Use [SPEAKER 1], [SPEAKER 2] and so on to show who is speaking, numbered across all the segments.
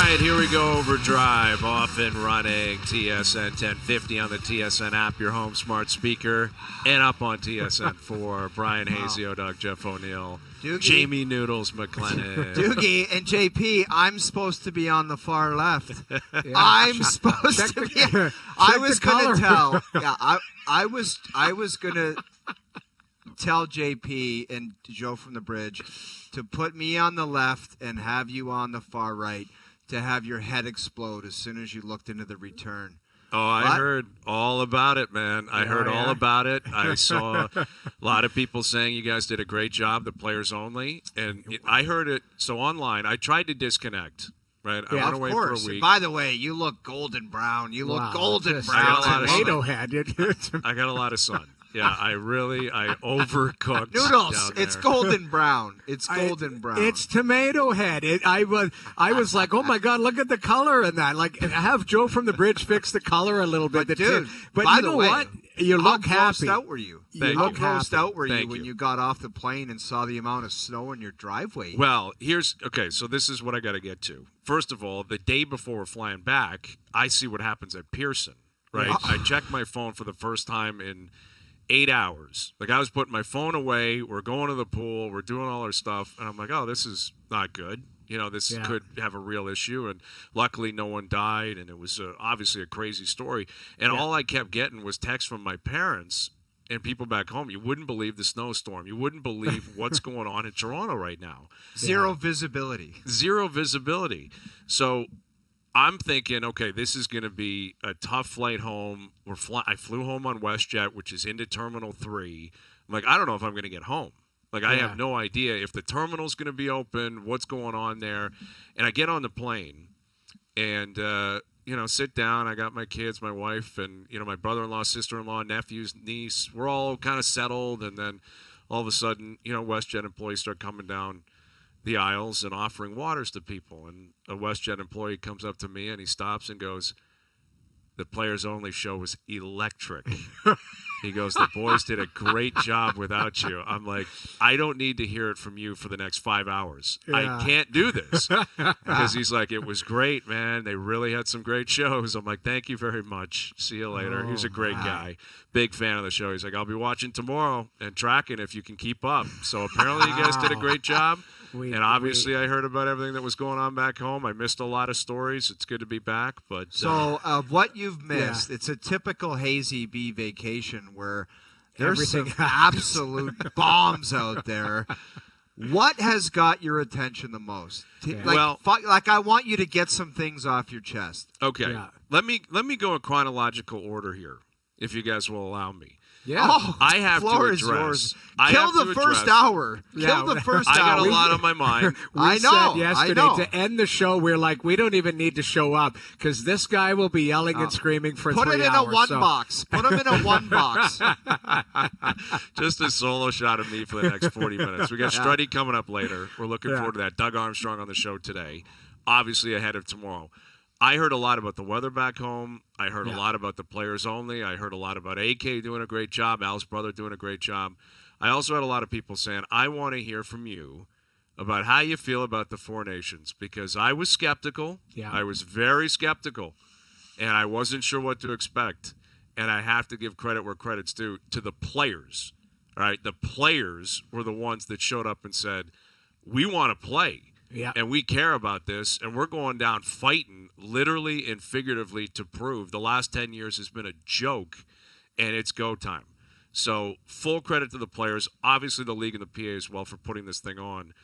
[SPEAKER 1] right, here we go. OverDrive, off and running. TSN 1050 on the TSN app, your home smart speaker, and up on TSN for Bryan Hayes, Doug, Jeff O'Neill,
[SPEAKER 2] Doogie.
[SPEAKER 1] Jamie Noodles McLennan.
[SPEAKER 2] Doogie and JP, I'm supposed to be on the far left. I'm supposed to be. I was going to tell. Yeah, I was going to tell JP and Joe from the Bridge to put me on the left and have you on the far right, to have your head explode as soon as you looked into the return.
[SPEAKER 1] Oh, I heard all about it, man. I heard all about it. I saw a lot of people saying you guys did a great job, the players only. And I heard it. So online, I tried to disconnect. Right, I went away for a week.
[SPEAKER 2] By the way, you look golden brown. You look golden brown.
[SPEAKER 1] I got a lot of
[SPEAKER 3] tomato head.
[SPEAKER 1] I got a lot of sun. Yeah, I overcooked.
[SPEAKER 2] Noodles, it's golden brown. It's golden brown.
[SPEAKER 3] It's tomato head. I was like, oh my God, look at the color in that. Like, have Joe from the Bridge fix the color a little bit.
[SPEAKER 2] But dude,
[SPEAKER 3] but
[SPEAKER 2] by
[SPEAKER 3] you
[SPEAKER 2] the
[SPEAKER 3] know
[SPEAKER 2] way,
[SPEAKER 3] what? You look
[SPEAKER 2] how
[SPEAKER 3] happy.
[SPEAKER 2] Grossed out were you? How grossed out were you when you got off the plane and saw the amount of snow in your driveway?
[SPEAKER 1] Well, so this is what I got to get to. First of all, the day before we're flying back, I see what happens at Pearson, right? I checked my phone for the first time in 8 hours. Like, I was putting my phone away. We're going to the pool. We're doing all our stuff. And I'm like, oh, this is not good. You know, this could have a real issue. And luckily, no one died. And it was obviously a crazy story. And all I kept getting was texts from my parents and people back home. You wouldn't believe the snowstorm. You wouldn't believe what's going on in Toronto right now.
[SPEAKER 2] Zero visibility.
[SPEAKER 1] Zero visibility. So I'm thinking, okay, this is going to be a tough flight home. I flew home on WestJet, which is into Terminal 3. I'm like, I don't know if I'm going to get home. Like, I have no idea if the terminal's going to be open, what's going on there. And I get on the plane and, sit down. I got my kids, my wife, and, my brother-in-law, sister-in-law, nephews, niece. We're all kind of settled. And then all of a sudden, WestJet employees start coming down the aisles and offering waters to people. And a WestJet employee comes up to me and he stops and goes, "The Players Only show was electric." He goes, "The boys did a great job without you." I'm like, I don't need to hear it from you for the next 5 hours. I can't do this. Because he's like, "It was great, man. They really had some great shows." I'm like, "Thank you very much. See you later." He was a great guy. Big fan of the show. He's like, "I'll be watching tomorrow and tracking if you can keep up." So apparently you guys did a great job. And obviously I heard about everything that was going on back home. I missed a lot of stories. It's good to be back. But
[SPEAKER 2] So of what you've missed, it's a typical Hazy Bee vacation where there's some absolute bombs out there. What has got your attention the most? Like I want you to get some things off your chest.
[SPEAKER 1] Okay. Yeah. Let me go in chronological order here, if you guys will allow me.
[SPEAKER 3] Yeah.
[SPEAKER 2] Oh,
[SPEAKER 1] I have to address.
[SPEAKER 2] Yours. Kill the first hour. Kill the first hour.
[SPEAKER 1] I got a lot on my mind.
[SPEAKER 3] We said yesterday to end the show, we're like, we don't even need to show up because this guy will be yelling and screaming for 3 hours.
[SPEAKER 2] Put it in a one box. Put him in a one box.
[SPEAKER 1] Just a solo shot of me for the next 40 minutes. We got Struddy coming up later. We're looking forward to that. Doug Armstrong on the show today, obviously ahead of tomorrow. I heard a lot about the weather back home. I heard a lot about the Players Only. I heard a lot about AK doing a great job, Al's brother doing a great job. I also had a lot of people saying, I want to hear from you about how you feel about the Four Nations, because I was skeptical. Yeah. I was very skeptical, and I wasn't sure what to expect. And I have to give credit where credit's due to the players. All right, the players were the ones that showed up and said, we want to play. Yeah. And we care about this, and we're going down fighting, literally and figuratively, to prove the last 10 years has been a joke, and it's go time. So full credit to the players, obviously the league and the PA as well for putting this thing on.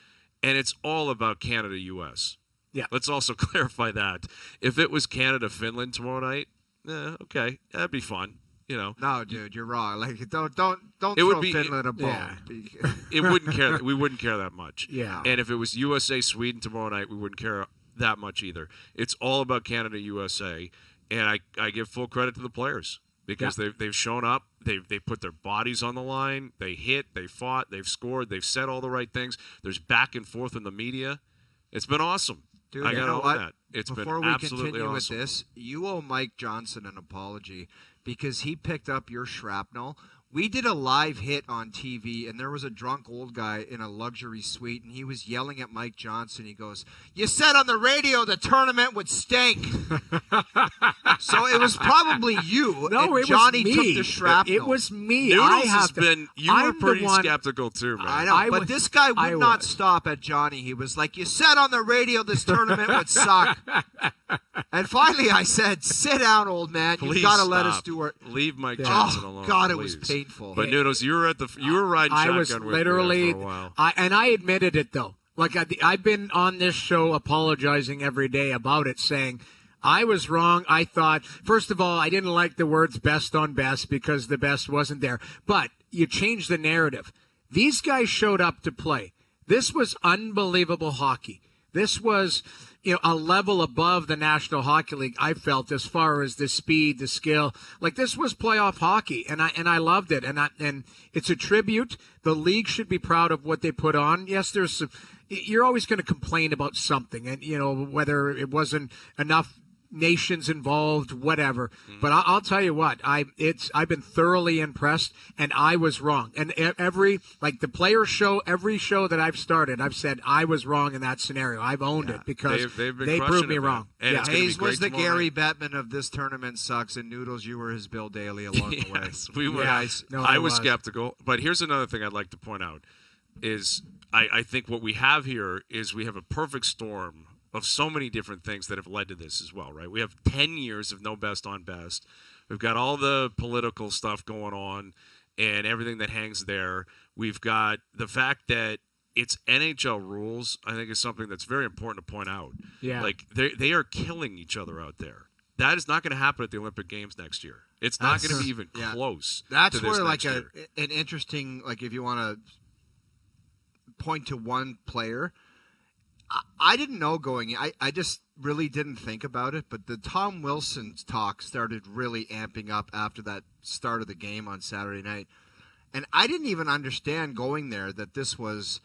[SPEAKER 1] And it's all about Canada-U.S. Yeah. Let's also clarify that. If it was Canada-Finland tomorrow night, okay, that'd be fun.
[SPEAKER 2] No, dude, you're wrong. Like, don't throw Finland a bone. Yeah.
[SPEAKER 1] It wouldn't care. We wouldn't care that much.
[SPEAKER 3] Yeah.
[SPEAKER 1] And if it was USA Sweden tomorrow night, we wouldn't care that much either. It's all about Canada USA, and I give full credit to the players because they've shown up. They put their bodies on the line. They hit. They fought. They've scored. They've said all the right things. There's back and forth in the media. It's been awesome.
[SPEAKER 2] Dude,
[SPEAKER 1] I got to own that. It's
[SPEAKER 2] Before
[SPEAKER 1] been
[SPEAKER 2] we
[SPEAKER 1] absolutely
[SPEAKER 2] continue
[SPEAKER 1] awesome.
[SPEAKER 2] with this, you owe Mike Johnson an apology because he picked up your shrapnel We did a live hit on TV, and there was a drunk old guy in a luxury suite, and he was yelling at Mike Johnson. He goes, "You said on the radio the tournament would stink." So it was probably you.
[SPEAKER 3] No,
[SPEAKER 2] and
[SPEAKER 3] it
[SPEAKER 2] Johnny
[SPEAKER 3] was me.
[SPEAKER 2] took the shrapnel.
[SPEAKER 3] It was me.
[SPEAKER 1] Noodles you were
[SPEAKER 3] I'm the
[SPEAKER 1] pretty
[SPEAKER 3] one-
[SPEAKER 1] skeptical too, man.
[SPEAKER 2] I know, but this guy would not stop at Johnny. He was like, "You said on the radio this tournament would suck." And finally I said, "Sit down, old man. You've
[SPEAKER 1] Please
[SPEAKER 2] got to let us
[SPEAKER 1] stop.
[SPEAKER 2] do it."
[SPEAKER 1] Leave Mike Johnson alone.
[SPEAKER 2] God, it
[SPEAKER 1] please.
[SPEAKER 2] was painful.
[SPEAKER 1] But Noodles, you were riding
[SPEAKER 3] I
[SPEAKER 1] shotgun
[SPEAKER 3] was
[SPEAKER 1] with
[SPEAKER 3] literally,
[SPEAKER 1] me there for a while.
[SPEAKER 3] I admitted it though. Like I've been on this show apologizing every day about it, saying I was wrong. I thought, first of all, I didn't like the words "best on best" because the best wasn't there. But you changed the narrative. These guys showed up to play. This was unbelievable hockey. This was, a level above the National Hockey League, I felt, as far as the speed, the skill. Like, this was playoff hockey, and I loved it. And it's a tribute. The league should be proud of what they put on. Yes, you're always going to complain about something, and whether it wasn't enough nations involved, whatever. But I'll tell you what, I've been thoroughly impressed, and I was wrong. And the players show, every show that I've started, I've said I was wrong in that scenario. I've owned it because
[SPEAKER 1] they've been
[SPEAKER 3] they
[SPEAKER 1] crushing
[SPEAKER 3] proved me
[SPEAKER 1] it, man.
[SPEAKER 3] wrong.
[SPEAKER 1] And it's gonna be
[SPEAKER 2] Hayes
[SPEAKER 1] great
[SPEAKER 2] was the
[SPEAKER 1] tomorrow
[SPEAKER 2] Gary
[SPEAKER 1] night.
[SPEAKER 2] Bettman of this tournament sucks, and Noodles, you were his Bill Daly along the way.
[SPEAKER 1] Yes, we were.
[SPEAKER 3] Yes. No,
[SPEAKER 1] I
[SPEAKER 3] I
[SPEAKER 1] was
[SPEAKER 3] was.
[SPEAKER 1] skeptical, but here's another thing I'd like to point out: is I think what we have here is we have a perfect storm of so many different things that have led to this as well, right? We have 10 years of no best on best. We've got all the political stuff going on and everything that hangs there. We've got the fact that it's NHL rules, I think, is something that's very important to point out.
[SPEAKER 3] Yeah.
[SPEAKER 1] Like, they are killing each other out there. That is not going to happen at the Olympic Games next year. It's not going to be even close.
[SPEAKER 2] That's
[SPEAKER 1] to this
[SPEAKER 2] where,
[SPEAKER 1] next
[SPEAKER 2] an
[SPEAKER 1] year.
[SPEAKER 2] interesting, if you want to point to one player, I didn't know going in. I just really didn't think about it, but the Tom Wilson talk started really amping up after that start of the game on Saturday night. And I didn't even understand going there that this was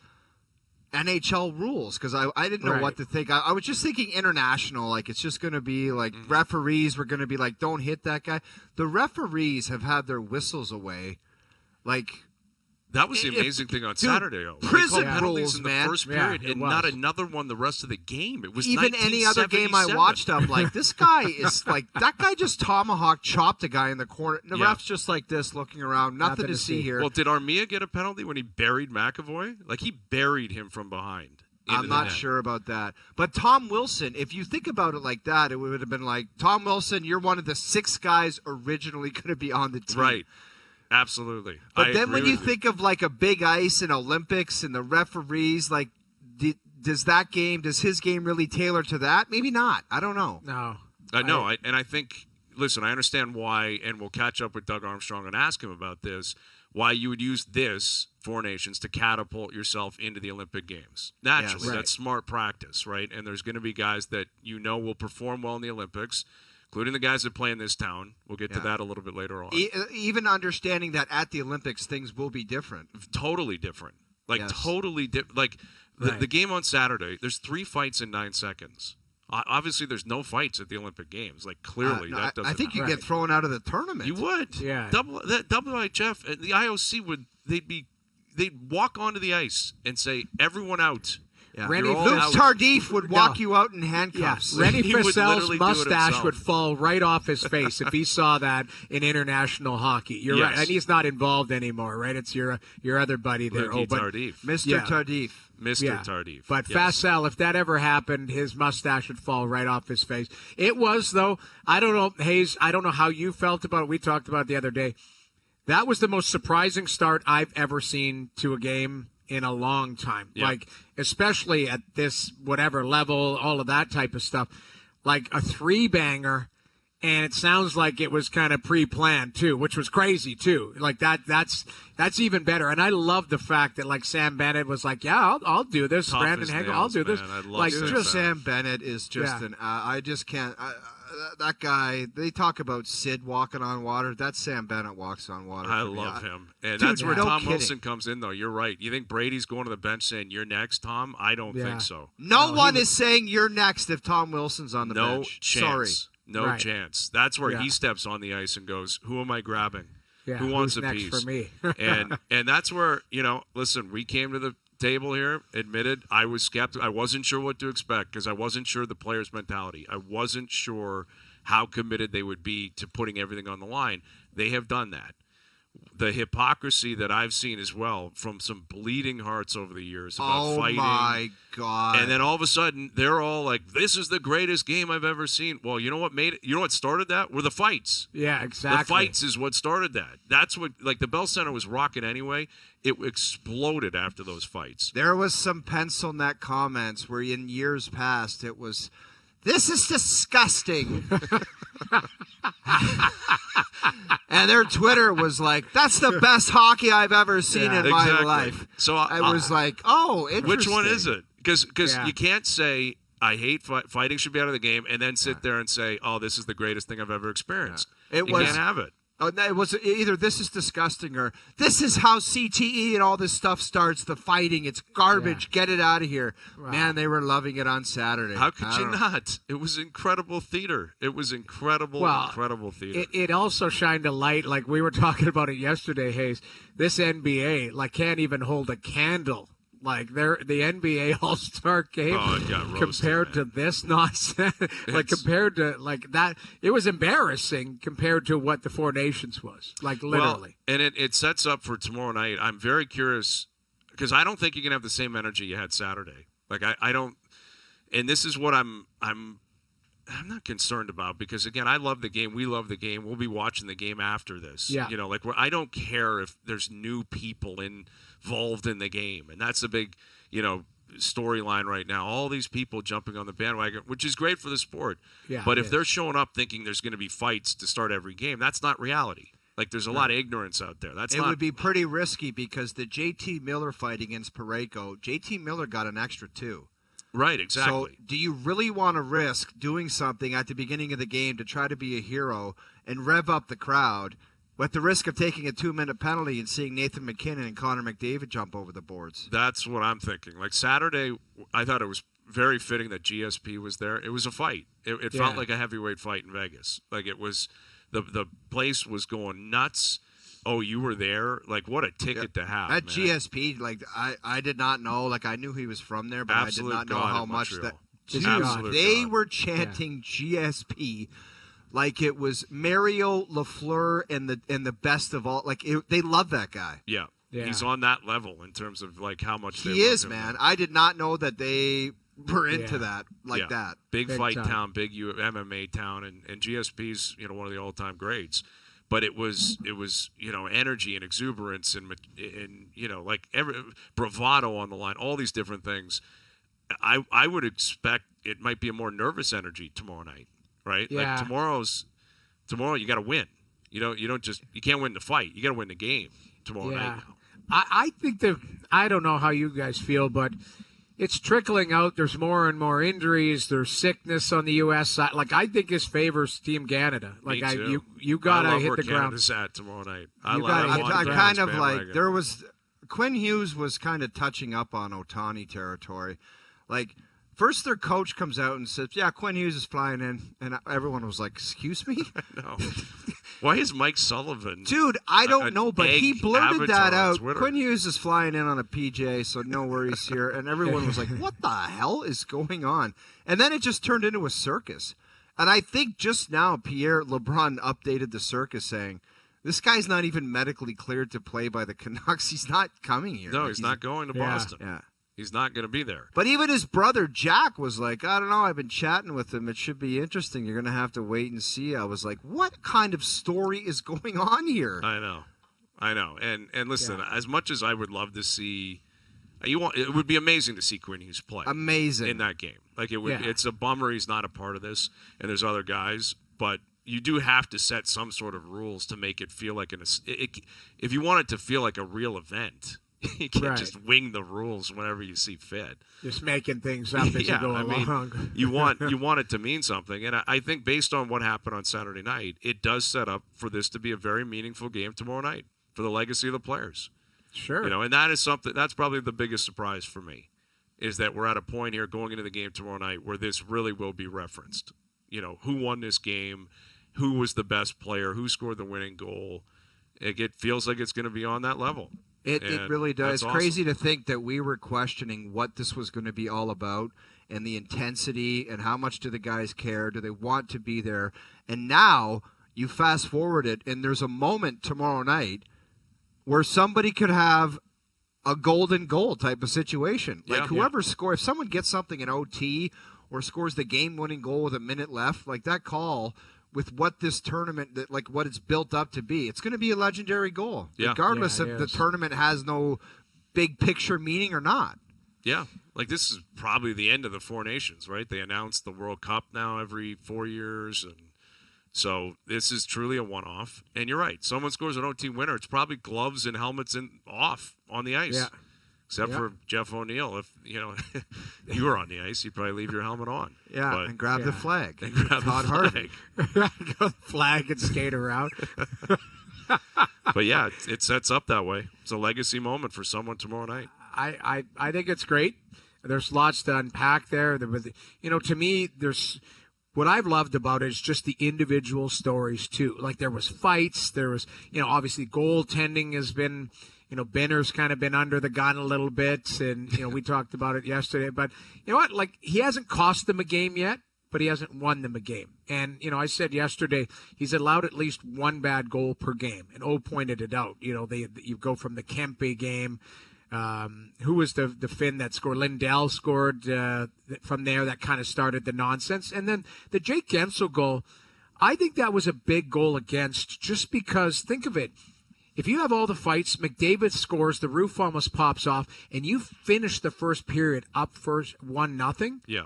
[SPEAKER 2] NHL rules, because I didn't know what to think. I was just thinking international, like it's just going to be like referees were going to be like, don't hit that guy. The referees have had their whistles away. Like,
[SPEAKER 1] that was the amazing thing on Saturday.
[SPEAKER 2] Prison
[SPEAKER 1] penalties
[SPEAKER 2] rules,
[SPEAKER 1] in the
[SPEAKER 2] man.
[SPEAKER 1] first period,
[SPEAKER 3] it
[SPEAKER 1] and
[SPEAKER 3] was.
[SPEAKER 1] not another one the rest of the game. It was
[SPEAKER 2] even any other game I watched, I'm like, this guy is like, that guy just tomahawk chopped a guy in the corner. And the ref's just like this, looking around, nothing to see here.
[SPEAKER 1] Well, did Armia get a penalty when he buried McAvoy? Like, he buried him from behind.
[SPEAKER 2] I'm not sure about that. But Tom Wilson, if you think about it like that, it would have been like, Tom Wilson, you're one of the 6 guys originally going to be on the team.
[SPEAKER 1] Right. Absolutely.
[SPEAKER 2] But then when you think of like a big ice and Olympics and the referees, like, does his game really tailor to that? Maybe not. I don't know.
[SPEAKER 3] No.
[SPEAKER 1] I think, listen, I understand why, and we'll catch up with Doug Armstrong and ask him about this, why you would use this, Four Nations, to catapult yourself into the Olympic Games. Naturally, that's smart practice, right? And there's going to be guys that will perform well in the Olympics, including the guys that play in this town. We'll get to that a little bit later on.
[SPEAKER 2] Even understanding that at the Olympics, things will be different.
[SPEAKER 1] Totally different. Totally different. Like, the game on Saturday, there's 3 fights in 9 seconds. Obviously, there's no fights at the Olympic Games. Like, clearly, that doesn't
[SPEAKER 2] I think you
[SPEAKER 1] happen.
[SPEAKER 2] get thrown out of the tournament.
[SPEAKER 1] You would.
[SPEAKER 3] Yeah.
[SPEAKER 1] WHF, the IOC they'd walk onto the ice and say, everyone out.
[SPEAKER 2] Yeah.
[SPEAKER 3] Luke
[SPEAKER 2] Tardif would walk you out in handcuffs.
[SPEAKER 3] Yeah. Rennie
[SPEAKER 1] He would
[SPEAKER 3] Frisel's
[SPEAKER 1] literally do it
[SPEAKER 3] mustache
[SPEAKER 1] himself.
[SPEAKER 3] would fall right off his face if he saw that in international hockey. You're right, and he's not involved anymore, right? It's your other buddy there,
[SPEAKER 1] Tardif.
[SPEAKER 2] Mr. Tardif.
[SPEAKER 1] Mr. Tardif.
[SPEAKER 3] But Fasel, if that ever happened, his mustache would fall right off his face. It was, though. I don't know, Hayes. I don't know how you felt about it. We talked about it the other day. That was the most surprising start I've ever seen to a game in a long time.
[SPEAKER 1] Yeah.
[SPEAKER 3] Like, especially at this whatever level, all of that type of stuff. Like a 3-banger, and it sounds like it was kind of pre-planned too, which was crazy too. Like that's even better. And I love the fact that like Sam Bennett was like, yeah, I'll do this.
[SPEAKER 1] Tough
[SPEAKER 3] Brandon
[SPEAKER 1] as
[SPEAKER 3] Hagel,
[SPEAKER 1] nails,
[SPEAKER 3] I'll do this.
[SPEAKER 1] man. I love
[SPEAKER 3] Like
[SPEAKER 1] Sam
[SPEAKER 3] just
[SPEAKER 2] Sam Bennett is just I just can't. That guy, they talk about Sid walking on water. That's Sam Bennett walks on water.
[SPEAKER 1] I love him. And
[SPEAKER 2] Dude,
[SPEAKER 1] that's where
[SPEAKER 2] no
[SPEAKER 1] Tom
[SPEAKER 2] kidding.
[SPEAKER 1] Wilson comes in, though. You're right. You think Brady's going to the bench saying, you're next, Tom? I don't think so.
[SPEAKER 2] No one is saying you're next if Tom Wilson's on the
[SPEAKER 1] No
[SPEAKER 2] bench.
[SPEAKER 1] chance.
[SPEAKER 2] Sorry.
[SPEAKER 1] No
[SPEAKER 3] Right.
[SPEAKER 1] chance. That's where
[SPEAKER 3] Yeah.
[SPEAKER 1] he steps on the ice and goes, who am I grabbing?
[SPEAKER 3] Yeah,
[SPEAKER 1] Who wants
[SPEAKER 3] who's
[SPEAKER 1] a
[SPEAKER 3] next
[SPEAKER 1] piece
[SPEAKER 3] for me?
[SPEAKER 1] and that's where, listen, we came to the table here, admitted I was skeptical. I wasn't sure what to expect because I wasn't sure the players' mentality. I wasn't sure how committed they would be to putting everything on the line. They have done that. The hypocrisy that I've seen as well from some bleeding hearts over the years about fighting. Oh,
[SPEAKER 2] my God.
[SPEAKER 1] And then all of a sudden, they're all like, this is the greatest game I've ever seen. Well, you know what made it? You know what started that? Were the fights.
[SPEAKER 3] Yeah, exactly.
[SPEAKER 1] The fights is what started that. That's what, like, the Bell Center was rocking anyway. It exploded after those fights.
[SPEAKER 2] There was some pencil neck comments where in years past it was, this is disgusting. And their Twitter was like, that's the best hockey I've ever seen in my life.
[SPEAKER 1] So
[SPEAKER 2] I was like, oh, interesting.
[SPEAKER 1] Which one is it? Because you can't say, I hate fighting should be out of the game, and then sit there and say, oh, this is the greatest thing I've ever experienced. You can't have it.
[SPEAKER 2] Oh, it was either this is disgusting or this is how CTE and all this stuff starts. The fighting, it's garbage. Get it out of here, man. They were loving it on Saturday.
[SPEAKER 1] How could you not? It was incredible theater. It was incredible theater.
[SPEAKER 3] It also shined a light, like we were talking about it yesterday, Hayes. This NBA can't even hold a candle. Like the NBA All-Star game compared to this nonsense, compared to that, it was embarrassing compared to what the Four Nations was, literally.
[SPEAKER 1] Well, and it sets up for tomorrow night. I'm very curious because I don't think you can have the same energy you had Saturday. I don't, and this is what I'm not concerned about because again, I love the game. We love the game. We'll be watching the game after this.
[SPEAKER 3] Yeah.
[SPEAKER 1] I don't care if there's new people involved in the game, and that's a big, storyline right now. All these people jumping on the bandwagon, which is great for the sport.
[SPEAKER 3] Yeah,
[SPEAKER 1] but if they're showing up thinking there's going to be fights to start every game, that's not reality. There's a lot of ignorance out there. It would
[SPEAKER 2] be pretty risky because the JT Miller fight against Parayko, JT Miller got an extra 2.
[SPEAKER 1] Right, exactly.
[SPEAKER 2] So do you really want to risk doing something at the beginning of the game to try to be a hero and rev up the crowd with the risk of taking a 2-minute penalty and seeing Nathan McKinnon and Connor McDavid jump over the boards?
[SPEAKER 1] That's what I'm thinking. Saturday, I thought it was very fitting that GSP was there. It was a fight. It felt like a heavyweight fight in Vegas. It was the place was going nuts. Oh, you were there? What a ticket to have.
[SPEAKER 2] That man. GSP, I did not know. I knew he was from there, but
[SPEAKER 1] Absolute
[SPEAKER 2] I did not know how much that.
[SPEAKER 1] Dude,
[SPEAKER 2] they were chanting GSP like it was Mario Lafleur and the best of all. They love that guy.
[SPEAKER 1] Yeah. He's on that level in terms of how much
[SPEAKER 2] he is, man. I did not know that they were into that that.
[SPEAKER 1] Big fight town, big MMA town, and GSP's one of the all-time greats. But it was energy and exuberance and every bravado on the line, all these different things. I would expect it might be a more nervous energy tomorrow night, right?
[SPEAKER 3] Yeah.
[SPEAKER 1] Tomorrow you got to win. You can't win the fight. You got to win the game tomorrow night.
[SPEAKER 3] I think I don't know how you guys feel, but it's trickling out. There's more and more injuries. There's sickness on the U.S. side. I think this favors Team Canada.
[SPEAKER 1] Me too.
[SPEAKER 3] You gotta hit
[SPEAKER 1] where
[SPEAKER 3] the ground.
[SPEAKER 1] Canada's at tomorrow night.
[SPEAKER 2] Quinn Hughes was kind of touching up on Ohtani territory. First their coach comes out and says, yeah, Quinn Hughes is flying in. And everyone was like, excuse me?
[SPEAKER 1] No. Why is Mike Sullivan?
[SPEAKER 2] Dude, I don't know, but he blurted that out.
[SPEAKER 1] Twitter.
[SPEAKER 2] Quinn Hughes is flying in on a PJ, so no worries here. And everyone was like, what the hell is going on? And then it just turned into a circus. And I think just now Pierre LeBrun updated the circus saying, this guy's not even medically cleared to play by the Canucks. He's not coming here.
[SPEAKER 1] No, he's not going to Boston.
[SPEAKER 2] Yeah.
[SPEAKER 1] He's not going to be there.
[SPEAKER 2] But even his brother, Jack, was like, I don't know, I've been chatting with him. It should be interesting. You're going to have to wait and see. I was like, what kind of story is going on here?
[SPEAKER 1] I know. And listen, as much as I would love to see, it would be amazing to see Quinn Hughes play.
[SPEAKER 2] Amazing.
[SPEAKER 1] In that game. It's a bummer he's not a part of this, and there's other guys, but you do have to set some sort of rules to make it feel like if you want it to feel like a real event. You can't just wing the rules whenever you see fit.
[SPEAKER 3] Just making things up as you go along.
[SPEAKER 1] you want it to mean something, and I think based on what happened on Saturday night, it does set up for this to be a very meaningful game tomorrow night for the legacy of the players.
[SPEAKER 3] Sure.
[SPEAKER 1] And that is something that's probably the biggest surprise for me, is that we're at a point here going into the game tomorrow night where this really will be referenced. Who won this game, who was the best player, who scored the winning goal. it feels like it's going to be on that level.
[SPEAKER 2] It really does. It's
[SPEAKER 1] awesome.
[SPEAKER 2] crazy to think that we were questioning what this was going to be all about and the intensity and how much do the guys care? Do they want to be there? And now you fast forward it, and there's a moment tomorrow night where somebody could have a golden goal type of situation. Like whoever scores, if someone gets something in OT or scores the game-winning goal with a minute left, like that call with what this tournament, like what it's built up to be, it's going to be a legendary goal, regardless if the tournament has no big picture meaning or not.
[SPEAKER 1] Yeah, like this is probably the end of the Four Nations, right? They announced the World Cup now every 4 years, and so this is truly a one-off. And you're right. Someone scores an OT winner, it's probably gloves and helmets off on the ice.
[SPEAKER 3] Yeah.
[SPEAKER 1] Except for Jeff O'Neill. If you were on the ice, you'd probably leave your helmet on.
[SPEAKER 2] Yeah,
[SPEAKER 1] but,
[SPEAKER 2] and grab the flag.
[SPEAKER 1] And grab
[SPEAKER 2] Todd
[SPEAKER 1] the flag.
[SPEAKER 3] Go the flag and skate around.
[SPEAKER 1] But yeah, it sets up that way. It's a legacy moment for someone tomorrow night.
[SPEAKER 3] I think it's great. There's lots to unpack there. To me, there's what I've loved about it is just the individual stories too. Like there was fights. There was, obviously goaltending has been. Benner's kind of been under the gun a little bit, and, we talked about it yesterday. But you know what? Like, he hasn't cost them a game yet, but he hasn't won them a game. And, I said yesterday, he's allowed at least one bad goal per game. And O pointed it out. You go from the Kempe game. Who was the Finn that scored? Lindell scored from there. That kind of started the nonsense. And then the Jake Gensel goal, I think that was a big goal against just because, think of it, if you have all the fights, McDavid scores, the roof almost pops off, and you finish the first period up first 1-0.
[SPEAKER 1] Yeah,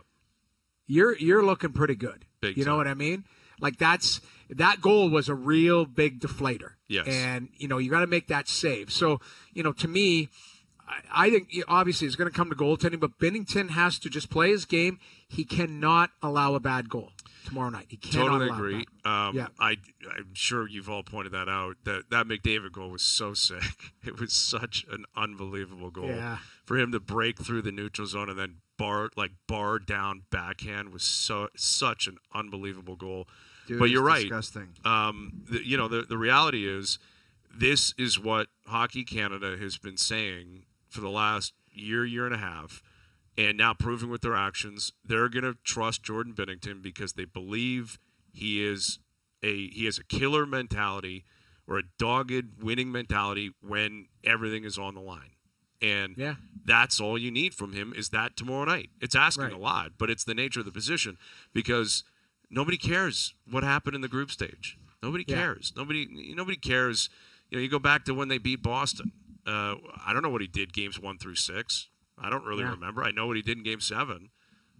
[SPEAKER 3] you're looking pretty good.
[SPEAKER 1] Big
[SPEAKER 3] you know
[SPEAKER 1] time.
[SPEAKER 3] what I mean? Like that goal was a real big deflator.
[SPEAKER 1] Yes.
[SPEAKER 3] And you got to make that save. So to me, I think obviously it's going to come to goaltending, but Binnington has to just play his game. He cannot allow a bad goal tomorrow night. He cannot
[SPEAKER 1] totally
[SPEAKER 3] allow
[SPEAKER 1] agree.
[SPEAKER 3] that.
[SPEAKER 1] I'm sure you've all pointed that out. That McDavid goal was so sick. It was such an unbelievable goal.
[SPEAKER 3] Yeah.
[SPEAKER 1] For him to break through the neutral zone and then bar down backhand was such an unbelievable goal.
[SPEAKER 2] Dude,
[SPEAKER 1] but you're right.
[SPEAKER 2] Disgusting.
[SPEAKER 1] The reality is, this is what Hockey Canada has been saying for the last year and a half. And now proving with their actions, they're going to trust Jordan Binnington because they believe he has a killer mentality or a dogged winning mentality when everything is on the line. And that's all you need from him is that tomorrow night. It's asking a lot, but it's the nature of the position because nobody cares what happened in the group stage. Nobody cares. Nobody cares. You go back to when they beat Boston. I don't know what he did games 1 through 6. I don't really remember. I know what he did in Game 7.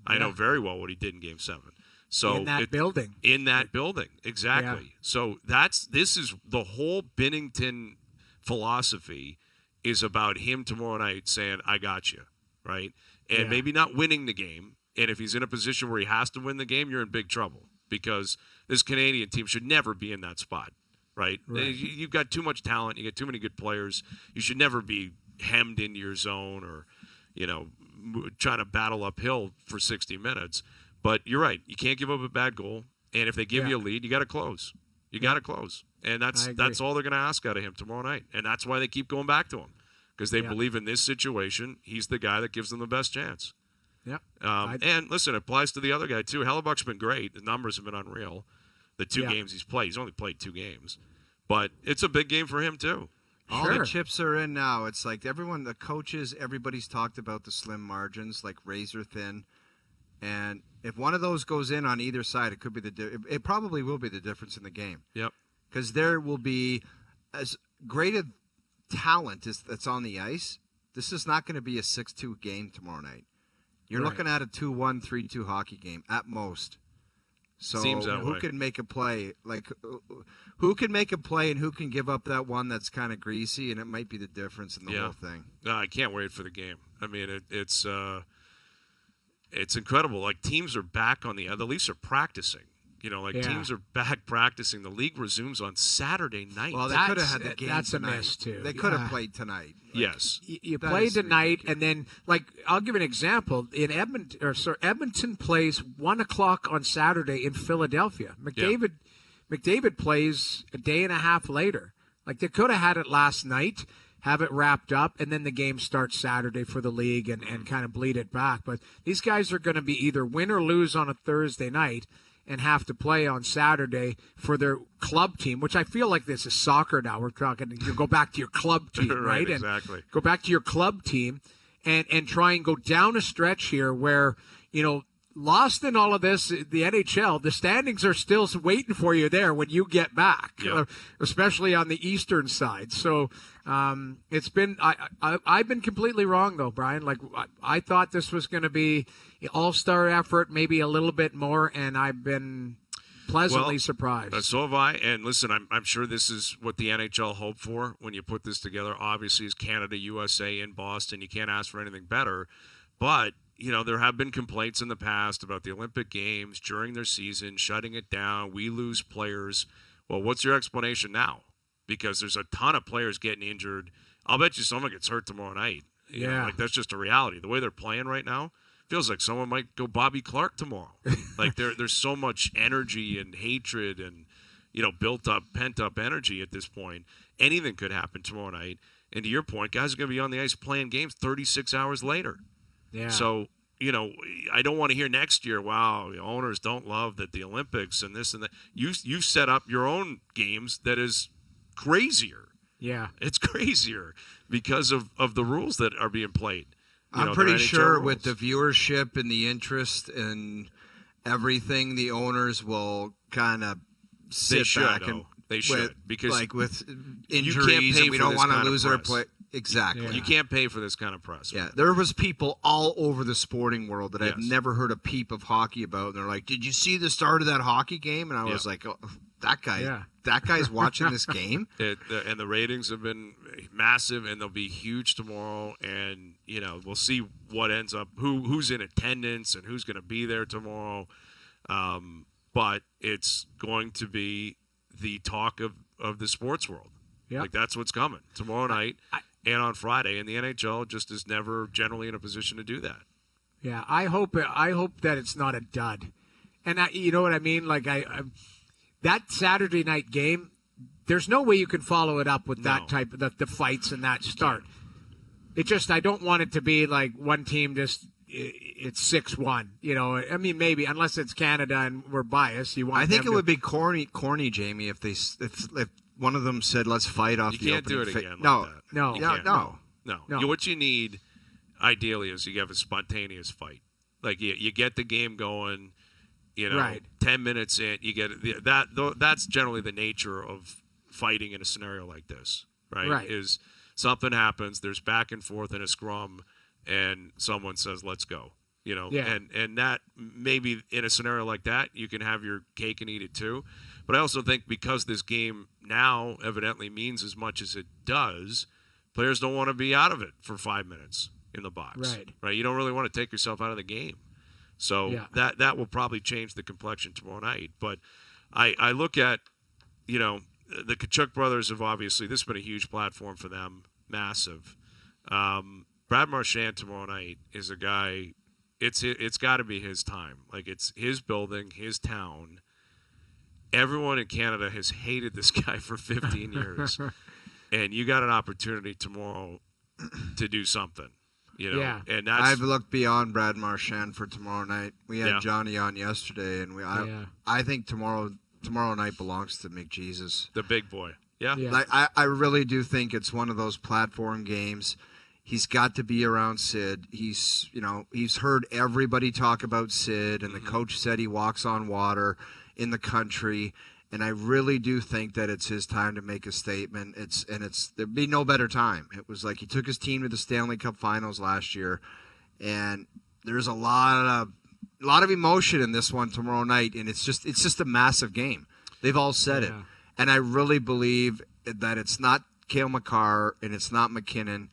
[SPEAKER 1] I know very well what he did in Game 7. So
[SPEAKER 3] in that building.
[SPEAKER 1] In that building, exactly. Yeah. So this is the whole Binnington philosophy is about him tomorrow night saying, I got you, right? And maybe not winning the game. And if he's in a position where he has to win the game, you're in big trouble because this Canadian team should never be in that spot, right? You've got too much talent. You get too many good players. You should never be hemmed into your zone or trying to battle uphill for 60 minutes. But you're right. You can't give up a bad goal. And if they give you a lead, you got to close. You got to close. And that's all they're going to ask out of him tomorrow night. And that's why they keep going back to him because they believe in this situation, he's the guy that gives them the best chance.
[SPEAKER 3] Yep.
[SPEAKER 1] And listen, it applies to the other guy too. Hellebuck's been great. The numbers have been unreal. The 2 games he's played. He's only played 2 games. But it's a big game for him too.
[SPEAKER 2] All the chips are in now. It's like everyone, the coaches, everybody's talked about the slim margins, like razor thin. And if one of those goes in on either side, it could be it probably will be the difference in the game.
[SPEAKER 1] Yep.
[SPEAKER 2] Because there will be as great a talent that's on the ice. This is not going to be a 6-2 game tomorrow night. You're looking at a 2-1, 3-2 hockey game at most. So
[SPEAKER 1] Seems that
[SPEAKER 2] who
[SPEAKER 1] way.
[SPEAKER 2] can make a play? Like who can make a play and who can give up that one that's kind of greasy, and it might be the difference in the whole thing.
[SPEAKER 1] No, I can't wait for the game. I mean, it's incredible. Like teams are back on the Leafs are practicing. Teams are back practicing. The league resumes on Saturday night.
[SPEAKER 2] Well, they could have had the game
[SPEAKER 3] That's
[SPEAKER 2] tonight.
[SPEAKER 3] a miss, too.
[SPEAKER 2] They could have played tonight.
[SPEAKER 1] Yes.
[SPEAKER 3] You play tonight, and then, I'll give an example. In Edmonton plays 1 o'clock on Saturday in Philadelphia. McDavid plays a day and a half later. Like, they could have had it last night, have it wrapped up, and then the game starts Saturday for the league and kind of bleed it back. But these guys are going to be either win or lose on a Thursday night and have to play on Saturday for their club team, which I feel like this is soccer now. We're talking, you go back to your club team, right?
[SPEAKER 1] Exactly.
[SPEAKER 3] And go back to your club team and try and go down a stretch here where, lost in all of this, the NHL, the standings are still waiting for you there when you get back, especially on the eastern side. So it's been I've been completely wrong, though, Brian. Like, I thought this was going to be an all-star effort, maybe a little bit more, and I've been pleasantly surprised.
[SPEAKER 1] So have I. And listen, I'm sure this is what the NHL hoped for when you put this together. Obviously, is Canada, USA in Boston. You can't ask for anything better. But there have been complaints in the past about the Olympic Games during their season, shutting it down. We lose players. Well, what's your explanation now? Because there's a ton of players getting injured. I'll bet you someone gets hurt tomorrow night. Like, that's just a reality. The way they're playing right now, feels like someone might go Bobby Clark tomorrow. Like, there's so much energy and hatred and, built up, pent up energy at this point. Anything could happen tomorrow night. And to your point, guys are going to be on the ice playing games 36 hours later.
[SPEAKER 3] Yeah.
[SPEAKER 1] So, I don't want to hear next year, wow, the owners don't love that the Olympics and this and that. You set up your own games that is crazier.
[SPEAKER 3] Yeah.
[SPEAKER 1] It's crazier because of the rules that are being played.
[SPEAKER 2] I'm pretty sure with the viewership and the interest and everything, the owners will kind of sit back and
[SPEAKER 1] they should, because
[SPEAKER 2] like with injuries, and we don't want to lose our play. Exactly.
[SPEAKER 1] Yeah. You can't pay for this kind of press.
[SPEAKER 2] Yeah, there was people all over the sporting world that I've never heard a peep of hockey about, and they're like, "Did you see the start of that hockey game?" And I was like, oh, "That guy's watching this game."
[SPEAKER 1] And the ratings have been massive, and they'll be huge tomorrow. And we'll see what ends up, who's in attendance and who's going to be there tomorrow. But it's going to be the talk of the sports world.
[SPEAKER 3] Yeah.
[SPEAKER 1] Like, that's what's coming tomorrow night. And on Friday, and the NHL just is never generally in a position to do that.
[SPEAKER 3] Yeah, I hope that it's not a dud, and you know what I mean. Like, that Saturday night game, there's no way you can follow it up with that type of the fights and that start. It just, I don't want it to be like one team just it's 6-1. I mean, maybe unless it's Canada and we're biased.
[SPEAKER 2] I think it would be corny, Jamie, if one of them said, "Let's fight off the opening."
[SPEAKER 1] You can't do it again.
[SPEAKER 3] No.
[SPEAKER 1] What you need, ideally, is you have a spontaneous fight. Like, you get the game going. 10 minutes in, you get that's generally the nature of fighting in a scenario like this, right? Is something happens, there's back and forth in a scrum, and someone says, "Let's go." And that maybe in a scenario like that, you can have your cake and eat it too. But I also think because this game now evidently means as much as it does, players don't want to be out of it for 5 minutes in the box. Right? You don't really want to take yourself out of the game. So that will probably change the complexion tomorrow night. But I look at, the Tkachuk brothers have obviously, this has been a huge platform for them, massive. Brad Marchand tomorrow night is a guy, it's got to be his time. Like, it's his building, his town. Everyone in Canada has hated this guy for 15 years. And you got an opportunity tomorrow to do something. And
[SPEAKER 2] I've looked beyond Brad Marchand for tomorrow night. We had Johnny on yesterday, and I think tomorrow night belongs to McJesus,
[SPEAKER 1] the big boy. Yeah.
[SPEAKER 2] Like, I really do think it's one of those platform games. He's got to be around Sid. He's heard everybody talk about Sid, and the coach said he walks on water in the country. And I really do think that it's his time to make a statement. There'd be no better time. It was like he took his team to the Stanley Cup Finals last year, and there's a lot of emotion in this one tomorrow night. And it's just a massive game. They've all said it, and I really believe that it's not Cale Makar and it's not McKinnon.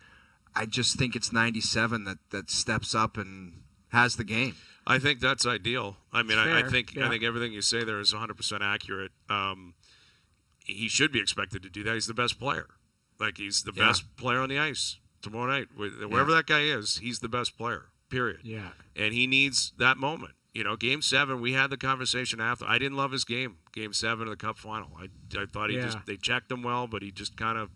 [SPEAKER 2] I just think it's 97 that steps up and has the game.
[SPEAKER 1] I think that's ideal. I mean, I think everything you say there is 100% accurate. He should be expected to do that. He's the best player. Like, he's the best player on the ice tomorrow night. Wherever that guy is, he's the best player, period.
[SPEAKER 3] Yeah.
[SPEAKER 1] And he needs that moment. Game 7, we had the conversation after. I didn't love his game 7 of the Cup final. I thought they checked him well, but he just kind of